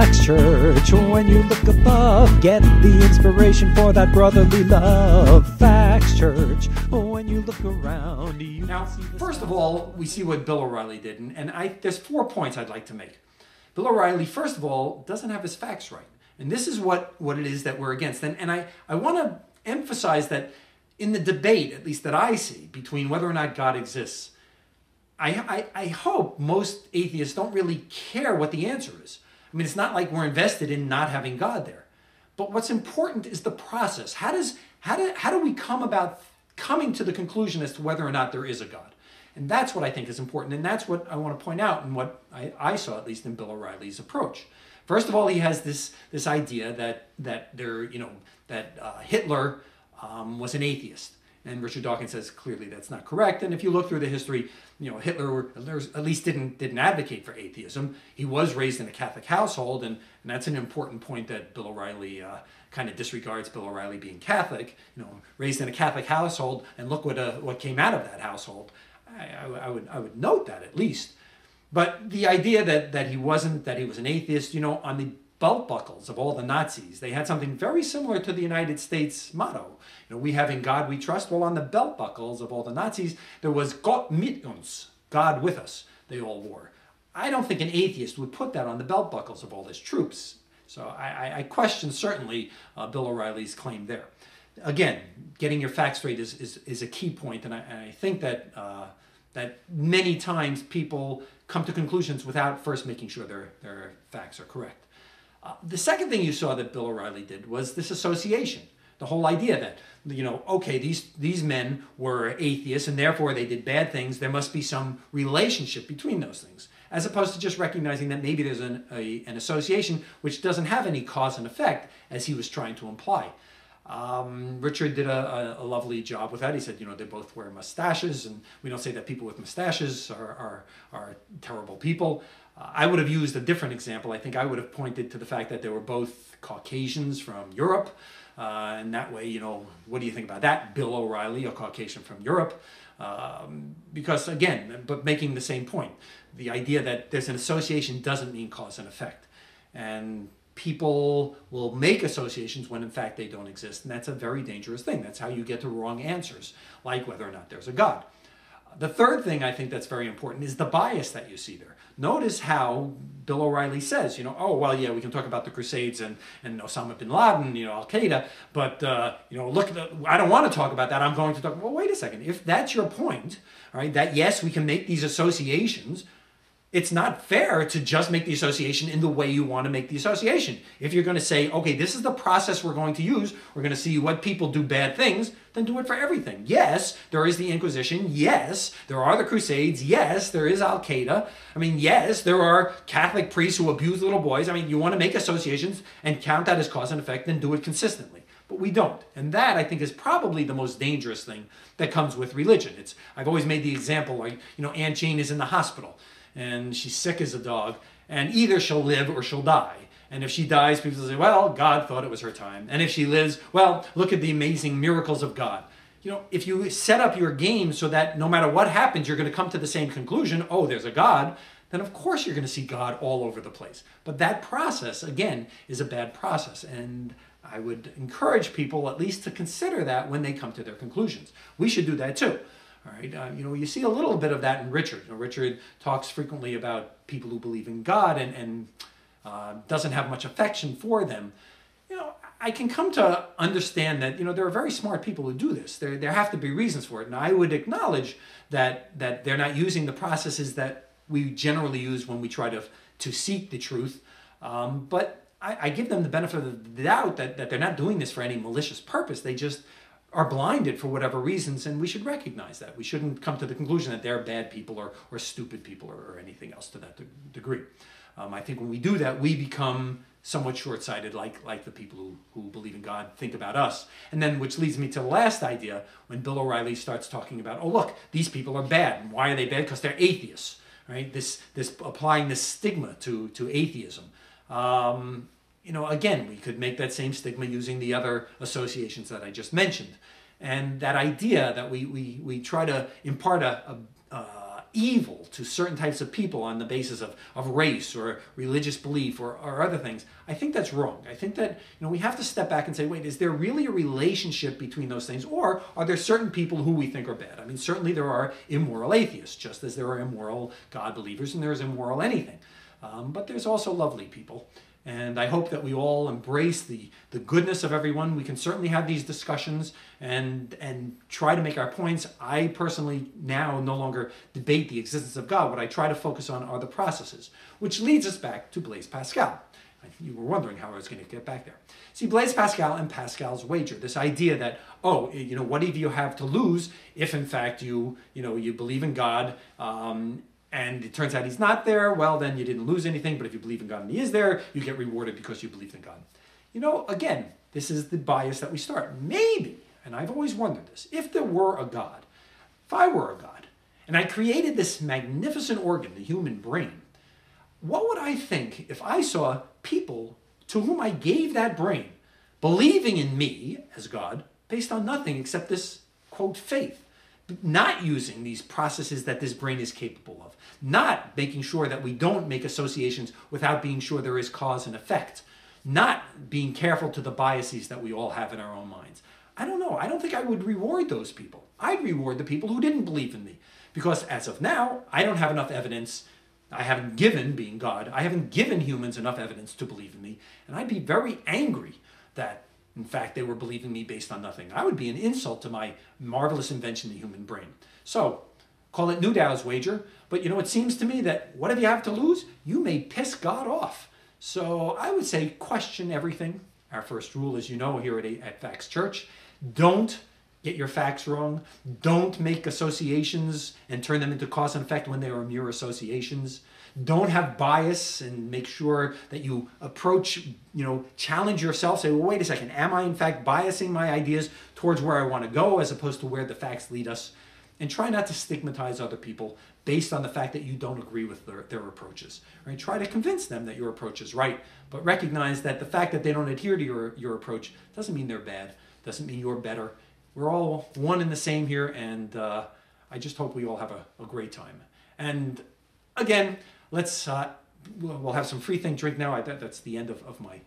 Facts Church. When you look above, get the inspiration for that brotherly love. Facts Church. When you look around, you Now, first of all, we see what Bill O'Reilly did, and there's 4 points I'd like to make. Bill O'Reilly, first of all, doesn't have his facts right. And this is what it is that we're against. And I want to emphasize that in the debate, at least that I see, between whether or not God exists, I hope most atheists don't really care what the answer is. I mean, it's not like we're invested in not having God there. But what's important is the process. How do we come about coming to the conclusion as to whether or not there is a God? And that's what I think is important. And that's what I want to point out and what I saw, at least in Bill O'Reilly's approach. First of all, he has this idea that Hitler was an atheist. And Richard Dawkins says clearly that's not correct. And if you look through the history, Hitler at least didn't advocate for atheism. He was raised in a Catholic household, and that's an important point that Bill O'Reilly kind of disregards. Bill O'Reilly being Catholic, raised in a Catholic household, and look what came out of that household. I would note that at least. But the idea that he was an atheist, on the belt buckles of all the Nazis, they had something very similar to the United States motto. We have in God we trust. Well, on the belt buckles of all the Nazis, there was Gott mit uns, God with us, they all wore. I don't think an atheist would put that on the belt buckles of all his troops. So I question certainly Bill O'Reilly's claim there. Again, getting your facts straight is a key point, and I think that many times people come to conclusions without first making sure their facts are correct. The second thing you saw that Bill O'Reilly did was this association. The whole idea that, okay, these men were atheists and therefore they did bad things. There must be some relationship between those things, as opposed to just recognizing that maybe there's an association which doesn't have any cause and effect, as he was trying to imply. Richard did a lovely job with that. He said, they both wear mustaches, and we don't say that people with mustaches are terrible people. I would have used a different example. I think I would have pointed to the fact that they were both Caucasians from Europe. And that way, what do you think about that? Bill O'Reilly, a Caucasian from Europe. Because again, but making the same point, the idea that there's an association doesn't mean cause and effect. And people will make associations when in fact they don't exist. And that's a very dangerous thing. That's how you get to wrong answers, like whether or not there's a God. The third thing I think that's very important is the bias that you see there. Notice how Bill O'Reilly says, oh, well, yeah, we can talk about the Crusades and Osama bin Laden, Al-Qaeda, but, look, I don't want to talk about that. I'm going to talk, well, wait a second. If that's your point, all right, that yes, we can make these associations, it's not fair to just make the association in the way you want to make the association. If you're going to say, okay, this is the process we're going to use, we're going to see what people do bad things, then do it for everything. Yes, there is the Inquisition. Yes, there are the Crusades. Yes, there is Al-Qaeda. Yes, there are Catholic priests who abuse little boys. You want to make associations and count that as cause and effect, then do it consistently. But we don't. And that, I think, is probably the most dangerous thing that comes with religion. I've always made the example, like, Aunt Jane is in the hospital, and she's sick as a dog, and either she'll live or she'll die. And if she dies, people say, well, God thought it was her time. And if she lives, well, look at the amazing miracles of God. If you set up your game so that no matter what happens, you're going to come to the same conclusion, oh, there's a God, then of course you're going to see God all over the place. But that process, again, is a bad process. And I would encourage people at least to consider that when they come to their conclusions. We should do that too. All right, you see a little bit of that in Richard. Richard talks frequently about people who believe in God and doesn't have much affection for them. I can come to understand that, there are very smart people who do this. There have to be reasons for it. And I would acknowledge that they're not using the processes that we generally use when we try to seek the truth. But I give them the benefit of the doubt that they're not doing this for any malicious purpose. They just are blinded for whatever reasons, and we should recognize that. We shouldn't come to the conclusion that they're bad people or stupid people or anything else to that degree. I think when we do that, we become somewhat short-sighted, like the people who believe in God think about us. And then, which leads me to the last idea, when Bill O'Reilly starts talking about, oh, look, these people are bad. And why are they bad? Because they're atheists, right? This applying this stigma to atheism. Again, we could make that same stigma using the other associations that I just mentioned. And that idea that we try to impart evil to certain types of people on the basis of race or religious belief or other things, I think that's wrong. I think that we have to step back and say, wait, is there really a relationship between those things, or are there certain people who we think are bad? I mean, certainly there are immoral atheists, just as there are immoral God believers and there's immoral anything. But there's also lovely people. And I hope that we all embrace the goodness of everyone. We can certainly have these discussions and try to make our points. I personally now no longer debate the existence of God. What I try to focus on are the processes, which leads us back to Blaise Pascal. You were wondering how I was going to get back there. See, Blaise Pascal and Pascal's wager, this idea that, what do you have to lose if in fact you believe in God, and it turns out he's not there, well, then you didn't lose anything. But if you believe in God and he is there, you get rewarded because you believed in God. Again, this is the bias that we start. Maybe, and I've always wondered this, if there were a God, if I were a God, and I created this magnificent organ, the human brain, what would I think if I saw people to whom I gave that brain believing in me as God based on nothing except this, quote, faith? Not using these processes that this brain is capable of, not making sure that we don't make associations without being sure there is cause and effect, not being careful to the biases that we all have in our own minds. I don't know. I don't think I would reward those people. I'd reward the people who didn't believe in me, because as of now, I don't have enough evidence. I haven't given, being God, I haven't given humans enough evidence to believe in me, and I'd be very angry that in fact, they were believing me based on nothing. I would be an insult to my marvelous invention, the human brain. So, call it Newdow's wager, but it seems to me that whatever you have to lose, you may piss God off. So I would say question everything. Our first rule, as you know, here at Facts Church, don't get your facts wrong. Don't make associations and turn them into cause and effect when they are mere associations. Don't have bias, and make sure that you approach, challenge yourself. Say, well, wait a second. Am I in fact biasing my ideas towards where I want to go as opposed to where the facts lead us? And try not to stigmatize other people based on the fact that you don't agree with their approaches. Right? Try to convince them that your approach is right, but recognize that the fact that they don't adhere to your approach doesn't mean they're bad, doesn't mean you're better. We're all one and the same here, and I just hope we all have a great time. And again, we'll have some free think drink now. That's the end of my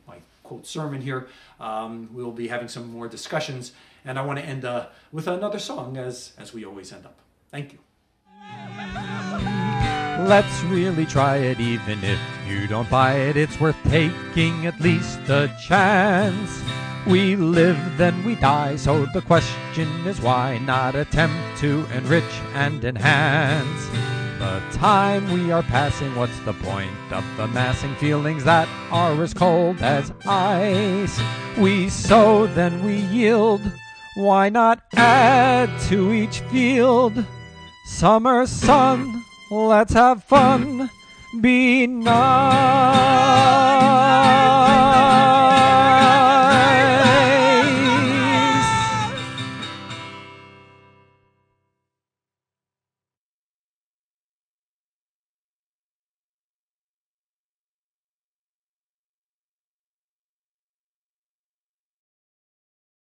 quote sermon here. We'll be having some more discussions, and I want to end with another song as we always end up. Thank you. Let's really try it, even if you don't buy it. It's worth taking at least a chance. We live, then we die, so the question is why not attempt to enrich and enhance the time we are passing? What's the point of amassing feelings that are as cold as ice? We sow, then we yield. Why not add to each field? Summer sun, let's have fun. Be nice.